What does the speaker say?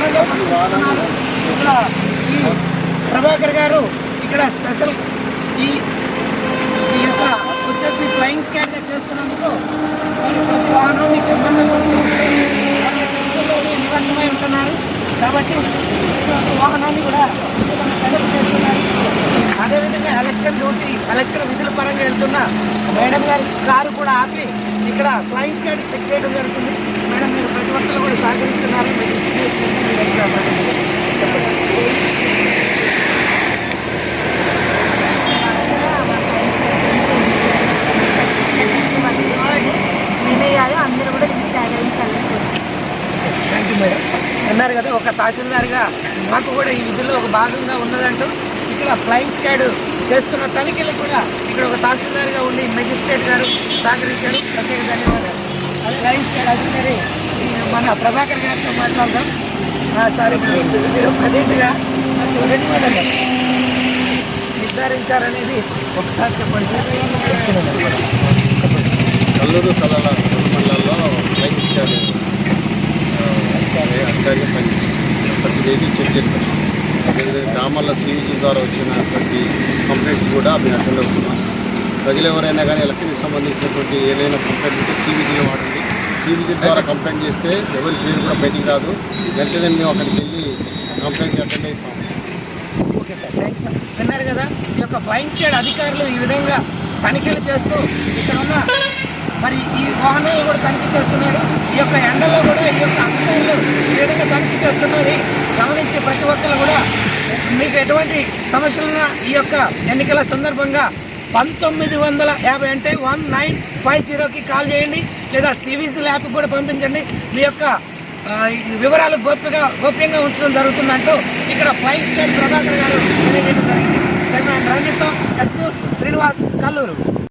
విధంగా పనిచేస్తున్నారు. ఇక్కడ ఈ ప్రభాకర్ గారు ఇక్కడ స్పెషల్ ఈ ఈ యొక్క వచ్చేసి ఫ్లయింగ్ స్కాడ్గా చేస్తున్నందుకు మరి ప్రతి వాహనాన్ని క్షుణ్ణంగా నిమగ్నమై ఉంటున్నారు. కాబట్టి ప్రతి వాహనాన్ని కూడా చేస్తున్నారు. అదేవిధంగా ఎలక్షన్ విధుల పరంగా వెళ్తున్న మేడం గారి కారు కూడా ఆపి ఇక్కడ ఫ్లయింగ్ స్కాడ్ చెక్ చేయడం జరుగుతుంది. మేడం మీరు ప్రతి ఒక్కరు కూడా సహకరిస్తున్నారు. మీరు సిచ్యువేషన్ మేమే కాదు అందరూ కూడా దీన్ని సహకరించాలని. Thank you madam. అన్నారు కదా ఒక తహసీల్దార్గా మాకు కూడా ఈ విధుల్లో ఒక భాగంగా ఉన్నదంటూ ఇక్కడ ఫ్లయింగ్ స్కాడ్ చేస్తున్న తనిఖీలు కూడా ఇక్కడ ఒక తహసీల్దార్గా ఉండి మెజిస్ట్రేట్ గారు సహకరించారు. ప్రత్యేక ధన్యవాదాలు. అదే ఫ్లయింగ్ స్కాడ్ అధికారి మన ప్రభాకర్ గారితో మాట్లాడదాం. సార్ మీరు ప్రజెంట్గా నిర్ధారించారనేది ఒకసారి చెప్పండి సార్. కల్లూరు కళల మండలాల్లో ఫ్లయింగ్ స్కాడ్ అధికారిగా పనిచేస్తుంది. ప్రతి వెహికల్ చెక్ చేస్తాం. అదేవిధంగా గ్రామాల్లో సివిజీ ద్వారా వచ్చినటువంటి కంప్లైంట్స్ కూడా మేము అటెండ్ అవుతున్నాం. ప్రజలు ఎవరైనా కానీ ఎలక్షన్కి సంబంధించినటువంటి ఏదైనా కంప్లైంట్ ఉంటే సివిజీని వాడండి. సివిజీ ద్వారా కంప్లైంట్ చేస్తే ఎవరి పేరు కూడా బయటికి రాదు. వెంటనే మేము అక్కడికి వెళ్ళి కంప్లైంట్కి అటెండ్ అవుతాం. Okay sir, thanks sir. విన్నారు కదా ఈ యొక్క ఫ్లయింగ్ స్కాడ్ అధికారులు ఈ విధంగా తనిఖీలు చేస్తూ ఇక్కడ ఉన్న మరి ఈ వాహనాలు కూడా తనిఖీ చేస్తున్నారు. ఈ యొక్క ఎండలో కూడా ఈ యొక్క అధికారులు ఈ విధంగా తనిఖీ చేస్తున్నారు. గమనించే ప్రతి ఒక్కరు కూడా మీకు ఎటువంటి సమస్యలున్నా ఈ యొక్క ఎన్నికల సందర్భంగా 1950 అంటే 1950కి కాల్ చేయండి, లేదా సివిసి ల్యాబ్కి కూడా పంపించండి. మీ యొక్క వివరాలు గోప్యంగా ఉంచడం జరుగుతుందంటూ ఇక్కడ ఫ్లయింగ్ స్కాడ్ ప్రభాకర్ గారు తెలియజేయడం జరిగింది. రంజిత్తో ఎస్ న్యూస్ శ్రీనివాస్, కల్లూరు.